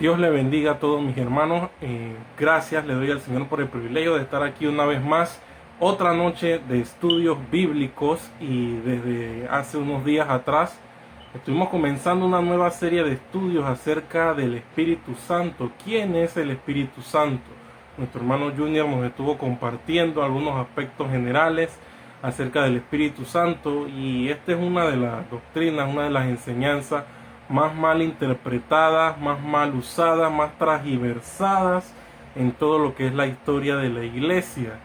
Dios le bendiga a todos mis hermanos. Gracias le doy al Señor por el privilegio de estar aquí una vez más. Otra noche de estudios bíblicos, y desde hace unos días atrás estuvimos comenzando una nueva serie de estudios acerca del Espíritu Santo. ¿Quién es el Espíritu Santo? Nuestro hermano Junior nos estuvo compartiendo algunos aspectos generales acerca del Espíritu Santo, y esta es una de las doctrinas, una de las enseñanzas más mal interpretadas, más mal usadas, más transgiversadas en todo lo que es la historia de la iglesia.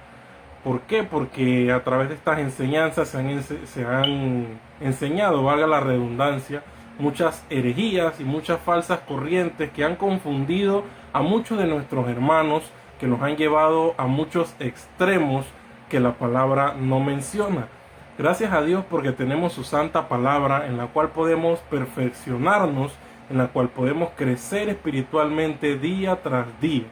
¿Por qué? Porque a través de estas enseñanzas se han enseñado, valga la redundancia, muchas herejías y muchas falsas corrientes que han confundido a muchos de nuestros hermanos, que los han llevado a muchos extremos que la palabra no menciona. Gracias a Dios porque tenemos su santa palabra, en la cual podemos perfeccionarnos, en la cual podemos crecer espiritualmente día tras día.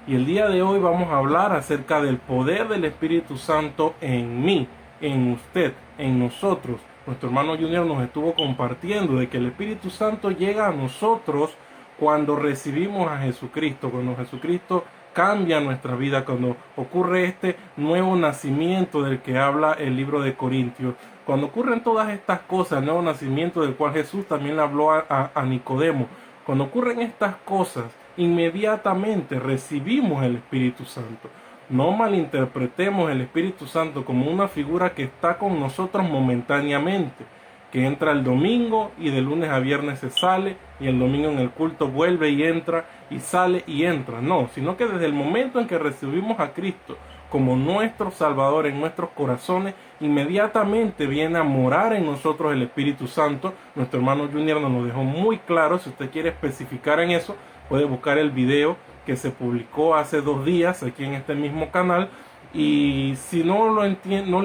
Y el día de hoy vamos a hablar acerca del poder del Espíritu Santo en mí, en usted, en nosotros. Nuestro hermano Junior nos estuvo compartiendo de que el Espíritu Santo llega a nosotros cuando recibimos a Jesucristo, cuando Jesucristo cambia nuestra vida, cuando ocurre este nuevo nacimiento del que habla el libro de Corintios. Cuando ocurren todas estas cosas, el nuevo nacimiento del cual Jesús también le habló a Nicodemo. Cuando ocurren estas cosas, inmediatamente recibimos el Espíritu Santo. No malinterpretemos el Espíritu Santo como una figura que está con nosotros momentáneamente, que entra el domingo y de lunes a viernes se sale, y el domingo en el culto vuelve y entra, y sale y entra. No, sino que desde el momento en que recibimos a Cristo como nuestro Salvador en nuestros corazones, inmediatamente viene a morar en nosotros el Espíritu Santo. Nuestro hermano Junior nos lo dejó muy claro. Si usted quiere especificar en eso, puede buscar el video que se publicó hace 2 días aquí en este mismo canal. Y si no lo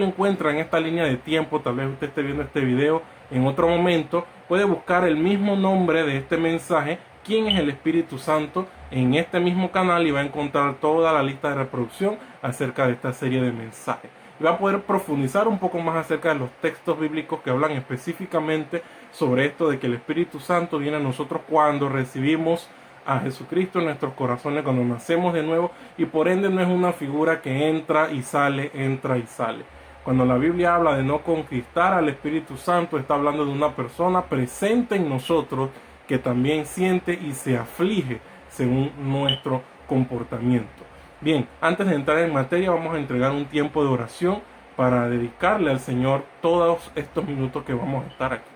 encuentra en esta línea de tiempo, tal vez usted esté viendo este video en otro momento, puede buscar el mismo nombre de este mensaje, ¿quién es el Espíritu Santo?, en este mismo canal, y va a encontrar toda la lista de reproducción acerca de esta serie de mensajes. Y va a poder profundizar un poco más acerca de los textos bíblicos que hablan específicamente sobre esto de que el Espíritu Santo viene a nosotros cuando recibimos a Jesucristo en nuestros corazones, cuando nacemos de nuevo, y por ende no es una figura que entra y sale, entra y sale. Cuando la Biblia habla de no conquistar al Espíritu Santo, está hablando de una persona presente en nosotros que también siente y se aflige según nuestro comportamiento. Bien, antes de entrar en materia, vamos a entregar un tiempo de oración para dedicarle al Señor todos estos minutos que vamos a estar aquí.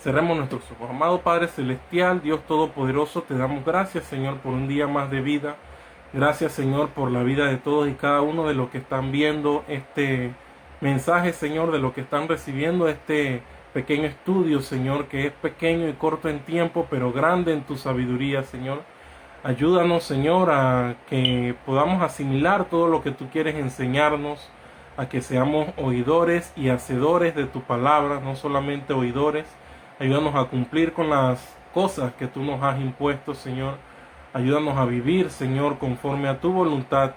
Cerremos nuestros ojos. Amado Padre Celestial, Dios Todopoderoso, te damos gracias, Señor, por un día más de vida. Gracias, Señor, por la vida de todos y cada uno de los que están viendo este mensaje, Señor, de los que están recibiendo este pequeño estudio, Señor, que es pequeño y corto en tiempo, pero grande en tu sabiduría, Señor. Ayúdanos, Señor, a que podamos asimilar todo lo que tú quieres enseñarnos, a que seamos oidores y hacedores de tu palabra, no solamente oidores. Ayúdanos a cumplir con las cosas que tú nos has impuesto, Señor. Ayúdanos a vivir, Señor, conforme a tu voluntad.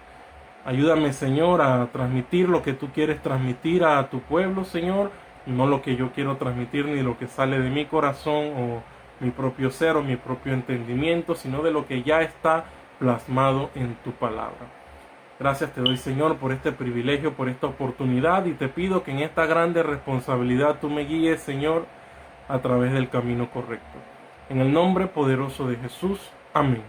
Ayúdame, Señor, a transmitir lo que tú quieres transmitir a tu pueblo, Señor, y no lo que yo quiero transmitir, ni lo que sale de mi corazón o mi propio ser o mi propio entendimiento, sino de lo que ya está plasmado en tu palabra. Gracias te doy, Señor, por este privilegio, por esta oportunidad, y te pido que en esta grande responsabilidad tú me guíes, Señor, a través del camino correcto. En el nombre poderoso de Jesús. Amén.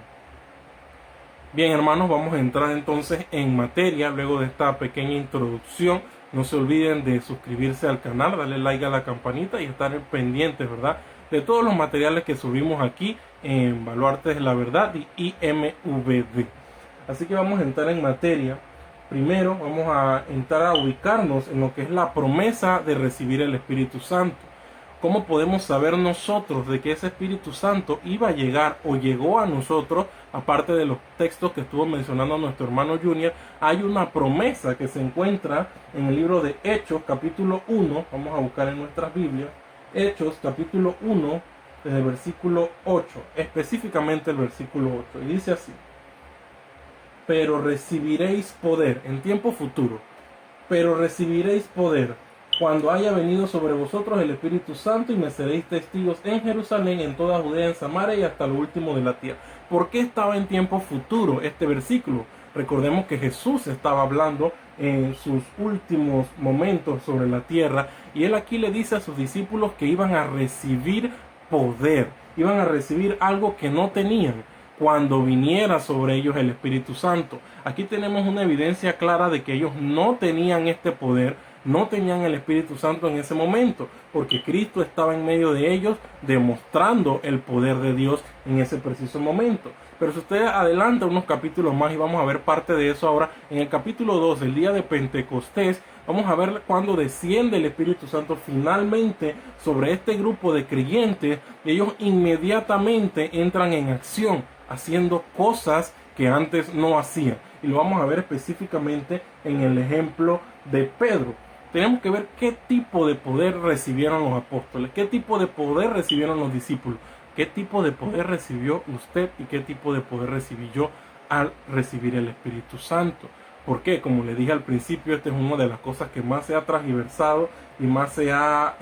Bien, hermanos, vamos a entrar entonces en materia luego de esta pequeña introducción. No se olviden de suscribirse al canal, darle like a la campanita y estar pendientes, ¿verdad?, de todos los materiales que subimos aquí en Baluartes de la Verdad y IMVD. Así que vamos a entrar en materia. Primero vamos a entrar a ubicarnos en lo que es la promesa de recibir el Espíritu Santo. ¿Cómo podemos saber nosotros de que ese Espíritu Santo iba a llegar o llegó a nosotros? Aparte de los textos que estuvo mencionando nuestro hermano Junior, hay una promesa que se encuentra en el libro de Hechos, capítulo 1. Vamos a buscar en nuestras Biblias. Hechos, capítulo 1, desde el versículo 8, específicamente el versículo 8. Y dice así: pero recibiréis poder, en tiempo futuro, pero recibiréis poder cuando haya venido sobre vosotros el Espíritu Santo, y me seréis testigos en Jerusalén, en toda Judea, en Samaria y hasta lo último de la tierra. ¿Por qué estaba en tiempo futuro este versículo? Recordemos que Jesús estaba hablando en sus últimos momentos sobre la tierra, y él aquí le dice a sus discípulos que iban a recibir poder, iban a recibir algo que no tenían cuando viniera sobre ellos el Espíritu Santo. Aquí tenemos una evidencia clara de que ellos no tenían este poder, no tenían el Espíritu Santo en ese momento, porque Cristo estaba en medio de ellos demostrando el poder de Dios en ese preciso momento. Pero si usted adelanta unos capítulos más, y vamos a ver parte de eso ahora, en el capítulo 2, el día de Pentecostés, vamos a ver cuando desciende el Espíritu Santo finalmente sobre este grupo de creyentes, y ellos inmediatamente entran en acción, haciendo cosas que antes no hacían. Y lo vamos a ver específicamente en el ejemplo de Pedro. Tenemos que ver qué tipo de poder recibieron los apóstoles, qué tipo de poder recibieron los discípulos, qué tipo de poder recibió usted y qué tipo de poder recibí yo al recibir el Espíritu Santo. ¿Por qué? Como le dije al principio, esta es una de las cosas que más se ha transversado y más se ha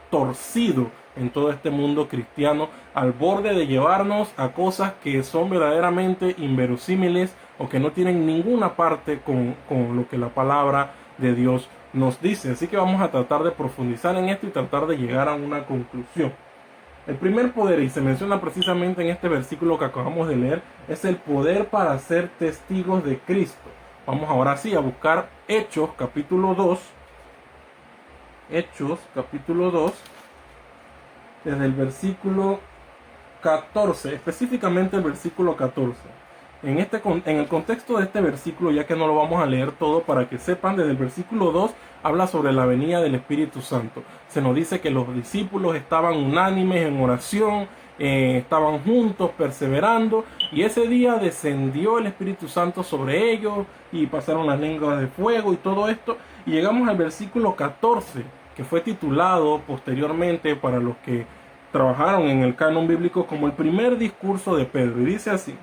torcido en todo este mundo cristiano, al borde de llevarnos a cosas que son verdaderamente inverosímiles o que no tienen ninguna parte con lo que la palabra de Dios nos dice. Así que vamos a tratar de profundizar en esto y tratar de llegar a una conclusión. El primer poder, y se menciona precisamente en este versículo que acabamos de leer, es el poder para ser testigos de Cristo. Vamos ahora sí a buscar Hechos capítulo 2. Hechos capítulo 2, desde el versículo 14, específicamente el versículo 14. En el contexto de este versículo, ya que no lo vamos a leer todo, para que sepan, desde el versículo 2 habla sobre la venida del Espíritu Santo. Se nos dice que los discípulos estaban unánimes en oración, estaban juntos, perseverando, y ese día descendió el Espíritu Santo sobre ellos, y pasaron las lenguas de fuego y todo esto, y llegamos al versículo 14, que fue titulado posteriormente para los que trabajaron en el canon bíblico como el primer discurso de Pedro, y dice así: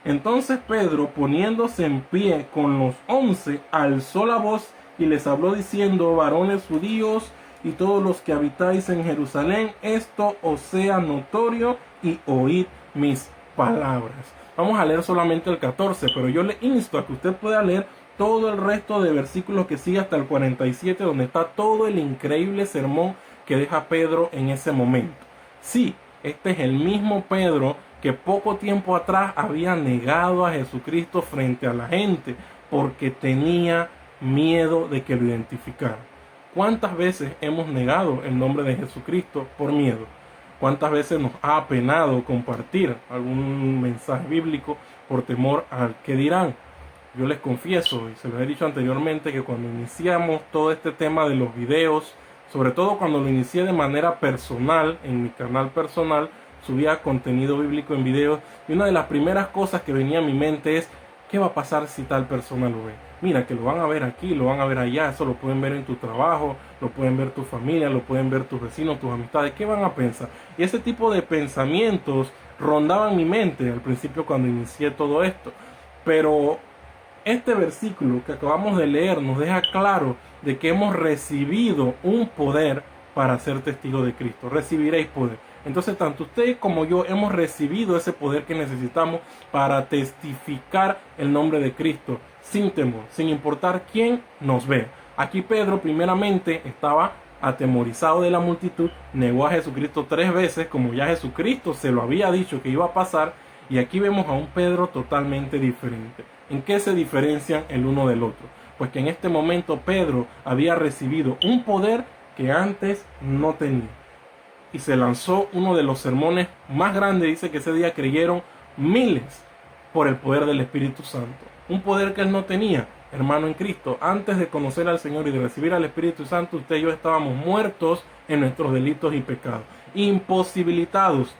entonces Pedro, poniéndose en pie con los 11, alzó la voz y les habló diciendo: varones judíos y todos los que habitáis en Jerusalén, esto os sea notorio y oíd mis palabras. Vamos a leer solamente el 14, pero yo le insto a que usted pueda leer todo el resto de versículos que sigue hasta el 47, donde está todo el increíble sermón que deja Pedro en ese momento. Sí, este es el mismo Pedro que poco tiempo atrás había negado a Jesucristo frente a la gente porque tenía miedo de que lo identificaran. ¿Cuántas veces hemos negado el nombre de Jesucristo por miedo? ¿Cuántas veces nos ha apenado compartir algún mensaje bíblico por temor al que dirán? Yo les confieso, y se los he dicho anteriormente, que cuando iniciamos todo este tema de los videos, sobre todo cuando lo inicié de manera personal, en mi canal personal, subía contenido bíblico en videos, y una de las primeras cosas que venía a mi mente es: ¿qué va a pasar si tal persona lo ve? Mira, que lo van a ver aquí, lo van a ver allá, eso lo pueden ver en tu trabajo, lo pueden ver tu familia, lo pueden ver tus vecinos, tus amistades. ¿Qué van a pensar? Y ese tipo de pensamientos rondaban mi mente al principio cuando inicié todo esto. Pero este versículo que acabamos de leer nos deja claro de que hemos recibido un poder para ser testigos de Cristo. Recibiréis poder. Entonces, tanto usted como yo hemos recibido ese poder que necesitamos para testificar el nombre de Cristo sin temor, sin importar quién nos vea. Aquí Pedro primeramente estaba atemorizado de la multitud, negó a Jesucristo 3 veces, como ya Jesucristo se lo había dicho que iba a pasar, y aquí vemos a un Pedro totalmente diferente. ¿En qué se diferencian el uno del otro? Pues que en este momento Pedro había recibido un poder que antes no tenía. Y se lanzó uno de los sermones más grandes. Dice que ese día creyeron miles por el poder del Espíritu Santo. Un poder que él no tenía, hermano en Cristo. Antes de conocer al Señor y de recibir al Espíritu Santo, usted y yo estábamos muertos en nuestros delitos y pecados. Imposibilitados,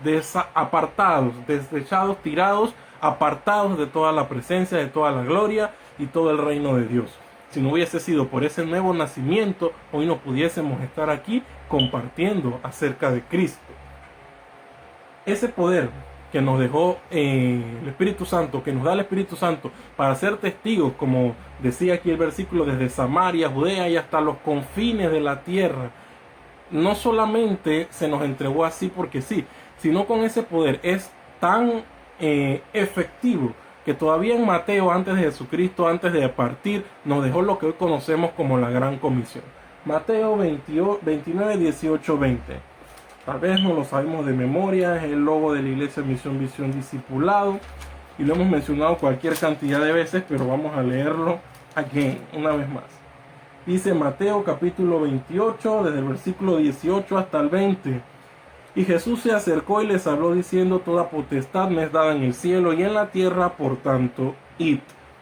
apartados, desechados, tirados, apartados de toda la presencia, de toda la gloria y todo el reino de Dios. Si no hubiese sido por ese nuevo nacimiento, hoy no pudiésemos estar aquí compartiendo acerca de Cristo. Ese poder que nos dejó el Espíritu Santo, que nos da el Espíritu Santo para ser testigos, como decía aquí el versículo, desde Samaria, Judea y hasta los confines de la tierra, no solamente se nos entregó así porque sí, sino con ese poder es tan efectivo que todavía en Mateo, antes de Jesucristo, antes de partir, nos dejó lo que hoy conocemos como la Gran Comisión. Mateo 29, 18, 20. Tal vez no lo sabemos de memoria, es el logo de la Iglesia Misión Visión Discipulado y lo hemos mencionado cualquier cantidad de veces, pero vamos a leerlo aquí una vez más. Dice Mateo capítulo 28, desde el versículo 18 hasta el 20. Y Jesús se acercó y les habló diciendo: toda potestad me es dada en el cielo y en la tierra, por tanto, id.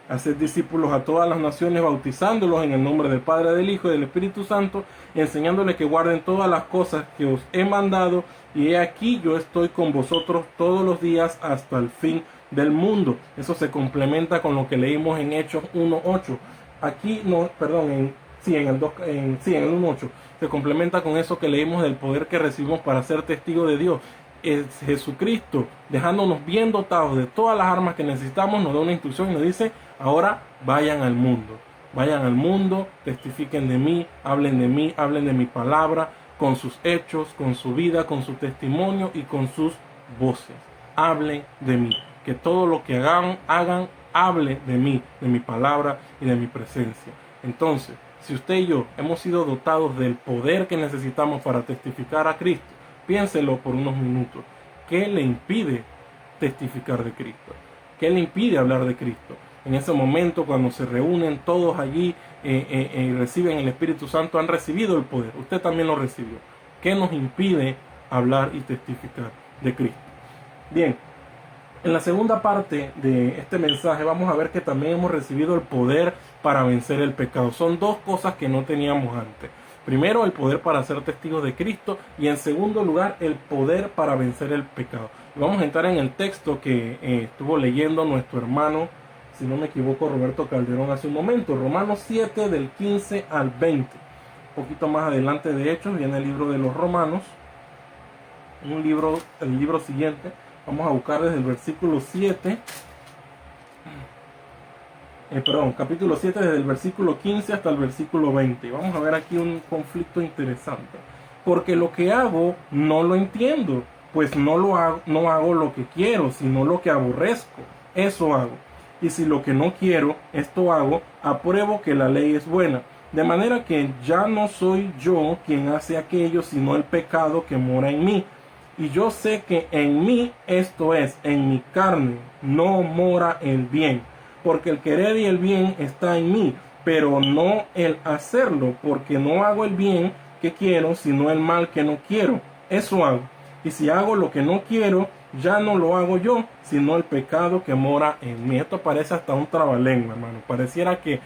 Haced discípulos a todas las naciones, bautizándolos en el nombre del Padre, del Hijo y del Espíritu Santo, enseñándoles que guarden todas las cosas que os he mandado, y he aquí yo estoy con vosotros todos los días hasta el fin del mundo. Eso se complementa con lo que leímos en Hechos 1:8. Aquí no, perdón, en el 1:8. Se complementa con eso que leímos del poder que recibimos para ser testigos de Dios. Es Jesucristo, dejándonos bien dotados de todas las armas que necesitamos, nos da una instrucción y nos dice: ahora vayan al mundo, testifiquen de mí, hablen de mi palabra, con sus hechos, con su vida, con su testimonio y con sus voces. Hablen de mí, que todo lo que hagan, hable de mí, de mi palabra y de mi presencia. Entonces, si usted y yo hemos sido dotados del poder que necesitamos para testificar a Cristo, piénselo por unos minutos. ¿Qué le impide testificar de Cristo? ¿Qué le impide hablar de Cristo? En ese momento, cuando se reúnen todos allí y reciben el Espíritu Santo, han recibido el poder. Usted también lo recibió. ¿Qué nos impide hablar y testificar de Cristo? Bien, en la segunda parte de este mensaje vamos a ver que también hemos recibido el poder para vencer el pecado. Son dos cosas que no teníamos antes. Primero, el poder para ser testigos de Cristo, y en segundo lugar, el poder para vencer el pecado. Vamos a entrar en el texto que estuvo leyendo nuestro hermano, si no me equivoco, Roberto Calderón hace un momento. Romanos 7 del 15 al 20. Un poquito más adelante de Hechos viene el libro de los Romanos. El libro siguiente. Vamos a buscar desde el versículo 7. Capítulo 7, desde el versículo 15 hasta el versículo 20. Vamos a ver aquí un conflicto interesante. Porque lo que hago no lo entiendo, pues no hago lo que quiero, sino lo que aborrezco. Eso hago. Y si lo que no quiero, esto hago, apruebo que la ley es buena. De manera que ya no soy yo quien hace aquello, sino el pecado que mora en mí. Y yo sé que en mí, esto es, en mi carne, no mora el bien. Porque el querer y el bien está en mí, pero no el hacerlo, porque no hago el bien que quiero, sino el mal que no quiero. Eso hago. Y si hago lo que no quiero, ya no lo hago yo, sino el pecado que mora en mí. Esto parece hasta un trabalengua, hermano. Pareciera que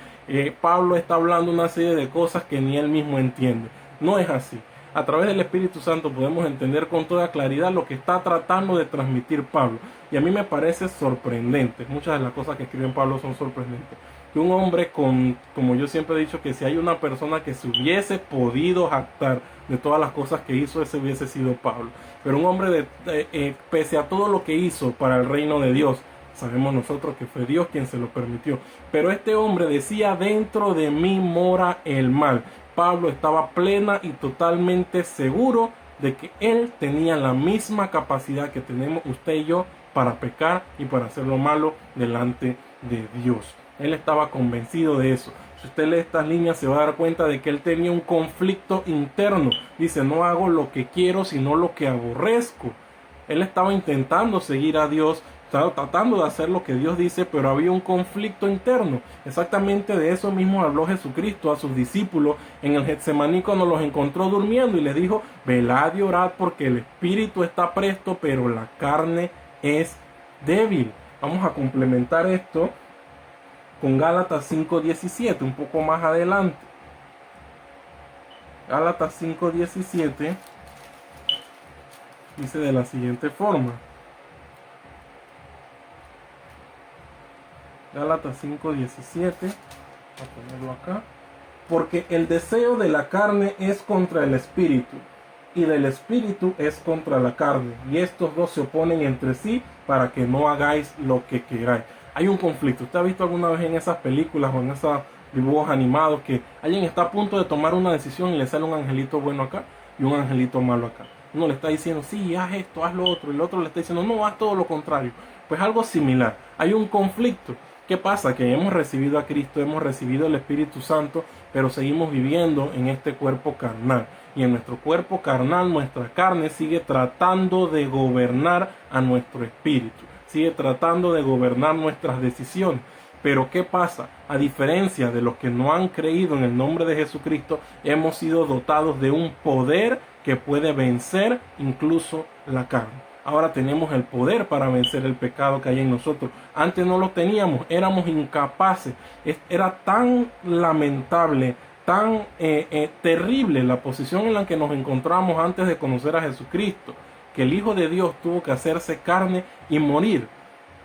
Pablo está hablando una serie de cosas que ni él mismo entiende. No es así. A través del Espíritu Santo podemos entender con toda claridad lo que está tratando de transmitir Pablo. Y a mí me parece sorprendente. Muchas de las cosas que escribe Pablo son sorprendentes. Que un hombre como yo siempre he dicho, que si hay una persona que se hubiese podido jactar de todas las cosas que hizo, ese hubiese sido Pablo. Pero un hombre pese a todo lo que hizo para el reino de Dios, sabemos nosotros que fue Dios quien se lo permitió. Pero este hombre decía: dentro de mí mora el mal. Pablo estaba plena y totalmente seguro de que él tenía la misma capacidad que tenemos usted y yo para pecar y para hacer lo malo delante de Dios. Él estaba convencido de eso. Si usted lee estas líneas se va a dar cuenta de que él tenía un conflicto interno. Dice: no hago lo que quiero, sino lo que aborrezco. Él estaba intentando seguir a Dios, estaba tratando de hacer lo que Dios dice, pero había un conflicto interno. Exactamente de eso mismo habló Jesucristo a sus discípulos en el Getsemaní cuando los encontró durmiendo y les dijo: velad y orad, porque el espíritu está presto, pero la carne es débil. Vamos a complementar esto con Gálatas 5:17, un poco más adelante. Gálatas 5:17 dice de la siguiente forma. Gálatas 5:17, voy a ponerlo acá. Porque el deseo de la carne es contra el espíritu, y del espíritu es contra la carne, y estos dos se oponen entre sí para que no hagáis lo que queráis. Hay un conflicto. ¿Usted ha visto alguna vez en esas películas o en esos dibujos animados que alguien está a punto de tomar una decisión y le sale un angelito bueno acá y un angelito malo acá? Uno le está diciendo, sí, haz esto, haz lo otro, y el otro le está diciendo, no, haz todo lo contrario. Pues algo similar. Hay un conflicto. ¿Qué pasa? Que hemos recibido a Cristo, hemos recibido el Espíritu Santo, pero seguimos viviendo en este cuerpo carnal. Y en nuestro cuerpo carnal, nuestra carne sigue tratando de gobernar a nuestro espíritu. Sigue tratando de gobernar nuestras decisiones. Pero ¿qué pasa? A diferencia de los que no han creído en el nombre de Jesucristo, hemos sido dotados de un poder que puede vencer incluso la carne. Ahora tenemos el poder para vencer el pecado que hay en nosotros. Antes no lo teníamos, éramos incapaces. Era tan lamentable, tan terrible la posición en la que nos encontramos antes de conocer a Jesucristo, que el Hijo de Dios tuvo que hacerse carne y morir.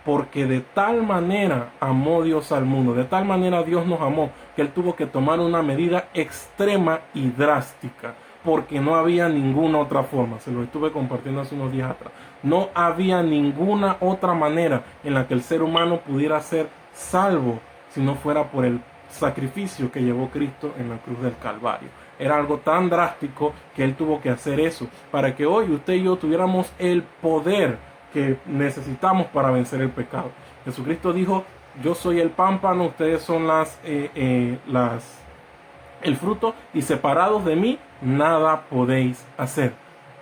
Porque de tal manera amó Dios al mundo, de tal manera Dios nos amó, que Él tuvo que tomar una medida extrema y drástica, porque no había ninguna otra forma. Se lo estuve compartiendo hace unos días atrás. No había ninguna otra manera en la que el ser humano pudiera ser salvo si no fuera por el sacrificio que llevó Cristo en la cruz del Calvario. Era algo tan drástico que Él tuvo que hacer eso, para que hoy usted y yo tuviéramos el poder que necesitamos para vencer el pecado. Jesucristo dijo, yo soy el pámpano, ustedes son el fruto, y separados de mí nada podéis hacer.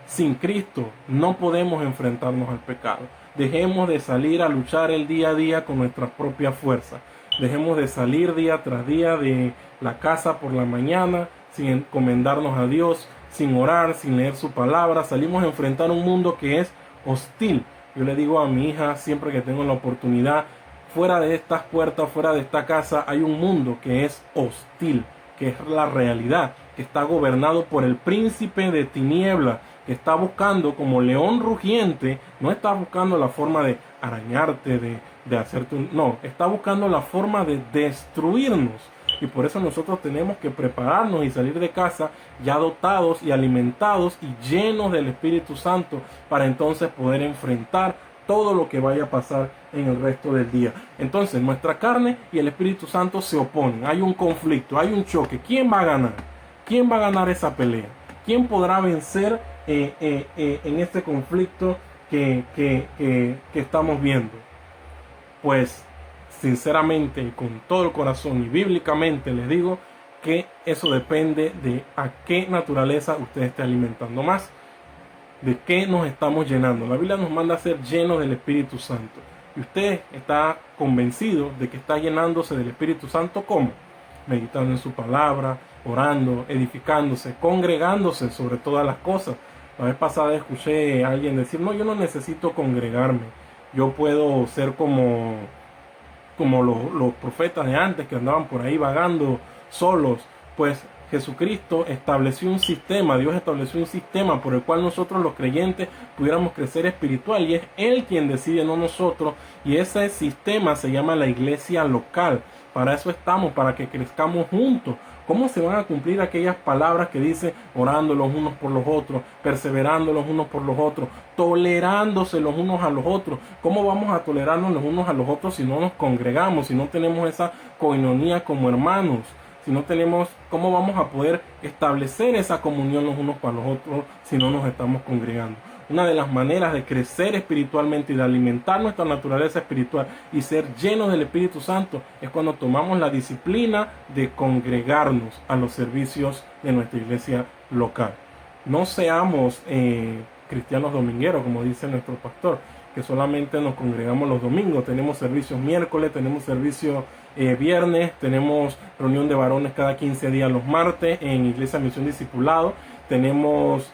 Sin Cristo no podemos enfrentarnos al pecado. Dejemos de salir a luchar el día a día con nuestras propias fuerzas. Dejemos de salir día tras día de la casa por la mañana sin encomendarnos a Dios, sin orar, sin leer su palabra. Salimos a enfrentar un mundo que es hostil. Yo le digo a mi hija siempre que tengo la oportunidad, fuera de estas puertas, fuera de esta casa, hay un mundo que es hostil, que es la realidad, que está gobernado por el príncipe de tinieblas, que está buscando como león rugiente, no está buscando la forma de arañarte, de hacerte no, está buscando la forma de destruirnos. Y por eso nosotros tenemos que prepararnos y salir de casa ya dotados y alimentados y llenos del Espíritu Santo para entonces poder enfrentar todo lo que vaya a pasar en el resto del día. Entonces nuestra carne y el Espíritu Santo se oponen, hay un conflicto, hay un choque. ¿Quién va a ganar? ¿Quién va a ganar esa pelea? ¿Quién podrá vencer en este conflicto que estamos viendo? Pues sinceramente y con todo el corazón y bíblicamente les digo que eso depende de a qué naturaleza usted esté alimentando más, de qué nos estamos llenando. La Biblia nos manda a ser llenos del Espíritu Santo. Y usted está convencido de que está llenándose del Espíritu Santo, ¿cómo? Meditando en su palabra, orando, edificándose, congregándose sobre todas las cosas. La vez pasada escuché a alguien decir, no, yo no necesito congregarme. Yo puedo ser como los profetas de antes que andaban por ahí vagando solos. Pues Jesucristo estableció un sistema, Dios estableció un sistema por el cual nosotros los creyentes pudiéramos crecer espiritual, y es Él quien decide, no nosotros, y ese sistema se llama la iglesia local. Para eso estamos, para que crezcamos juntos. ¿Cómo se van a cumplir aquellas palabras que dice orando los unos por los otros, perseverando los unos por los otros, tolerándose los unos a los otros? ¿Cómo vamos a tolerarnos los unos a los otros si no nos congregamos, si no tenemos esa coinonía como hermanos? Si no tenemos, ¿cómo vamos a poder establecer esa comunión los unos para los otros si no nos estamos congregando? Una de las maneras de crecer espiritualmente y de alimentar nuestra naturaleza espiritual y ser llenos del Espíritu Santo es cuando tomamos la disciplina de congregarnos a los servicios de nuestra iglesia local. No seamos cristianos domingueros, como dice nuestro pastor, que solamente nos congregamos los domingos. Tenemos servicios miércoles, tenemos servicios viernes, tenemos reunión de varones cada 15 días los martes en Iglesia Misión Discipulado. Tenemos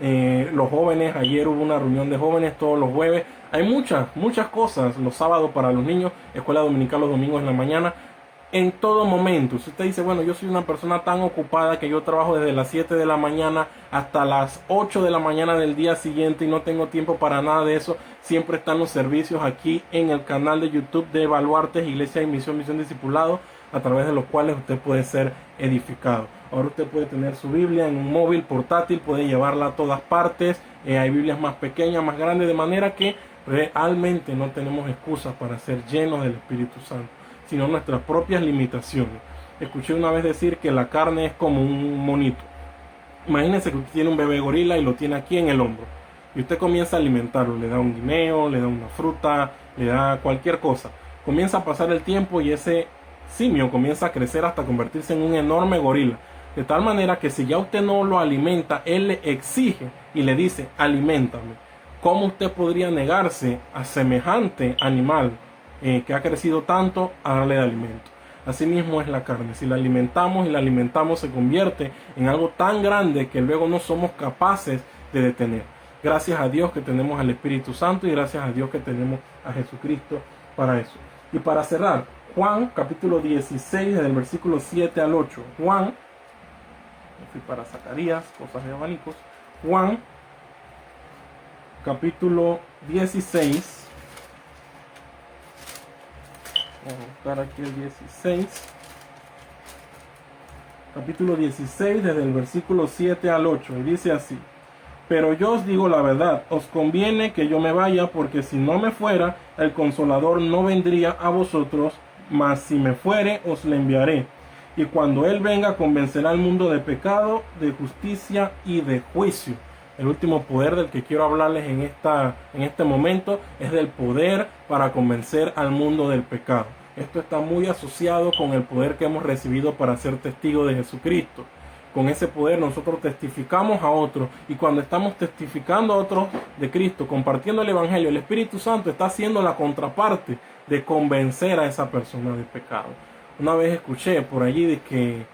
los jóvenes, ayer hubo una reunión de jóvenes todos los jueves. Hay muchas cosas, los sábados para los niños, escuela dominical los domingos en la mañana. En todo momento, si usted dice, bueno, yo soy una persona tan ocupada que yo trabajo desde las 7 de la mañana hasta las 8 de la mañana del día siguiente y no tengo tiempo para nada de eso, siempre están los servicios aquí en el canal de YouTube de Baluartes Iglesia y Misión Discipulado, a través de los cuales usted puede ser edificado. Ahora usted puede tener su Biblia en un móvil portátil, puede llevarla a todas partes. Hay Biblias más pequeñas, más grandes, de manera que realmente no tenemos excusas para ser llenos del Espíritu Santo, sino nuestras propias limitaciones. Escuché una vez decir que la carne es como un monito. Imagínense que usted tiene un bebé gorila y lo tiene aquí en el hombro. Y usted comienza a alimentarlo, le da un guineo, le da una fruta, le da cualquier cosa. Comienza a pasar el tiempo y ese simio comienza a crecer hasta convertirse en un enorme gorila. De tal manera que si ya usted no lo alimenta, él le exige y le dice, aliméntame. ¿Cómo usted podría negarse a semejante animal que ha crecido tanto a darle de alimento? Asimismo es la carne. Si la alimentamos y la alimentamos, se convierte en algo tan grande que luego no somos capaces de detener. Gracias a Dios que tenemos al Espíritu Santo y gracias a Dios que tenemos a Jesucristo para eso. Y para cerrar, Juan capítulo 16, desde el versículo 7 al 8. Juan, me fui para Zacarías, cosas de abanicos. Juan capítulo 16. Vamos a buscar aquí el 16. Capítulo 16, desde el versículo 7 al 8. Y dice así: pero yo os digo la verdad, os conviene que yo me vaya, porque si no me fuera, el Consolador no vendría a vosotros, mas si me fuere, os le enviaré. Y cuando Él venga, convencerá al mundo de pecado, de justicia y de juicio. El último poder del que quiero hablarles en este momento es del poder para convencer al mundo del pecado. Esto está muy asociado con el poder que hemos recibido para ser testigos de Jesucristo. Con ese poder nosotros testificamos a otros, y cuando estamos testificando a otros de Cristo, compartiendo el Evangelio, el Espíritu Santo está haciendo la contraparte de convencer a esa persona del pecado. Una vez escuché por allí de que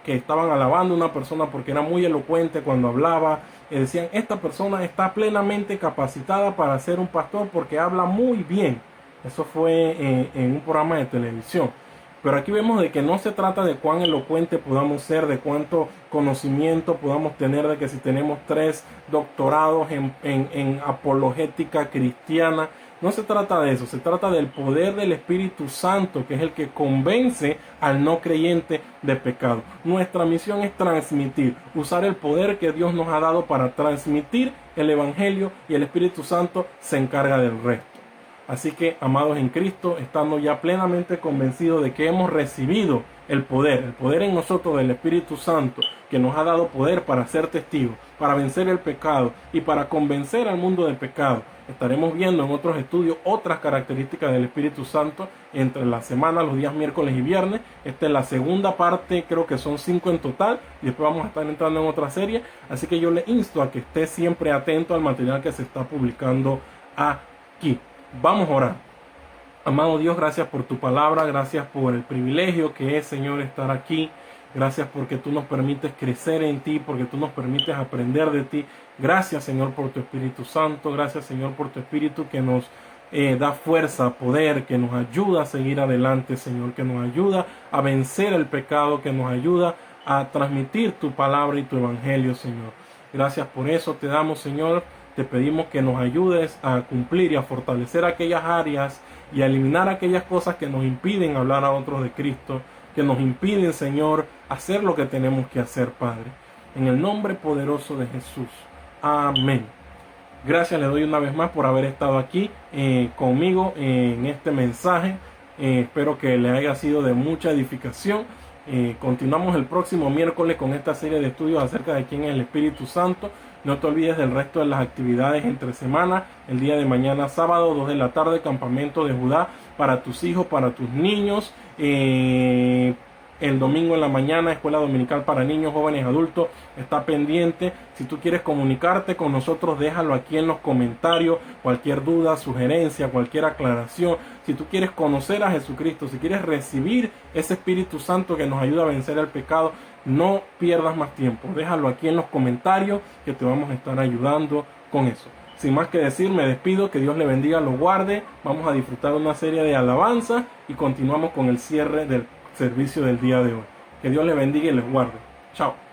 estaban alabando a una persona porque era muy elocuente cuando hablaba. Decían, esta persona está plenamente capacitada para ser un pastor porque habla muy bien. Eso fue en un programa de televisión. Pero aquí vemos de que no se trata de cuán elocuente podamos ser, de cuánto conocimiento podamos tener, de que si tenemos 3 doctorados en apologética cristiana. No se trata de eso, se trata del poder del Espíritu Santo, que es el que convence al no creyente de pecado. Nuestra misión es transmitir, usar el poder que Dios nos ha dado para transmitir el Evangelio, y el Espíritu Santo se encarga del resto. Así que, amados en Cristo, estando ya plenamente convencidos de que hemos recibido el poder en nosotros del Espíritu Santo, que nos ha dado poder para ser testigos, para vencer el pecado y para convencer al mundo del pecado. Estaremos viendo en otros estudios otras características del Espíritu Santo entre la semana, los días miércoles y viernes. Esta es la segunda parte, creo que son 5 en total, y después vamos a estar entrando en otra serie. Así que yo le insto a que esté siempre atento al material que se está publicando aquí. Vamos a orar. Amado Dios, gracias por tu palabra, gracias por el privilegio que es, Señor, estar aquí. Gracias porque tú nos permites crecer en ti, porque tú nos permites aprender de ti. Gracias, Señor, por tu Espíritu Santo. Gracias, Señor, por tu Espíritu que nos da fuerza, poder, que nos ayuda a seguir adelante, Señor, que nos ayuda a vencer el pecado, que nos ayuda a transmitir tu palabra y tu evangelio, Señor. Gracias por eso te damos, Señor. Te pedimos que nos ayudes a cumplir y a fortalecer aquellas áreas y a eliminar aquellas cosas que nos impiden hablar a otros de Cristo, que nos impiden, Señor, hacer lo que tenemos que hacer, Padre. En el nombre poderoso de Jesús. Amén. Gracias le doy una vez más por haber estado aquí conmigo en este mensaje. Espero que le haya sido de mucha edificación. Continuamos el próximo miércoles con esta serie de estudios acerca de quién es el Espíritu Santo. No te olvides del resto de las actividades entre semana. El día de mañana, sábado, 2 de la tarde, campamento de Judá para tus hijos, para tus niños. El domingo en la mañana, escuela dominical para niños, jóvenes, adultos. Está pendiente. Si tú quieres comunicarte con nosotros, déjalo aquí en los comentarios. Cualquier duda, sugerencia, cualquier aclaración. Si tú quieres conocer a Jesucristo, si quieres recibir ese Espíritu Santo que nos ayuda a vencer el pecado, no pierdas más tiempo. Déjalo aquí en los comentarios, que te vamos a estar ayudando con eso. Sin más que decir, me despido. Que Dios le bendiga, lo guarde. Vamos a disfrutar de una serie de alabanzas y continuamos con el cierre del servicio del día de hoy. Que Dios le bendiga y les guarde. Chao.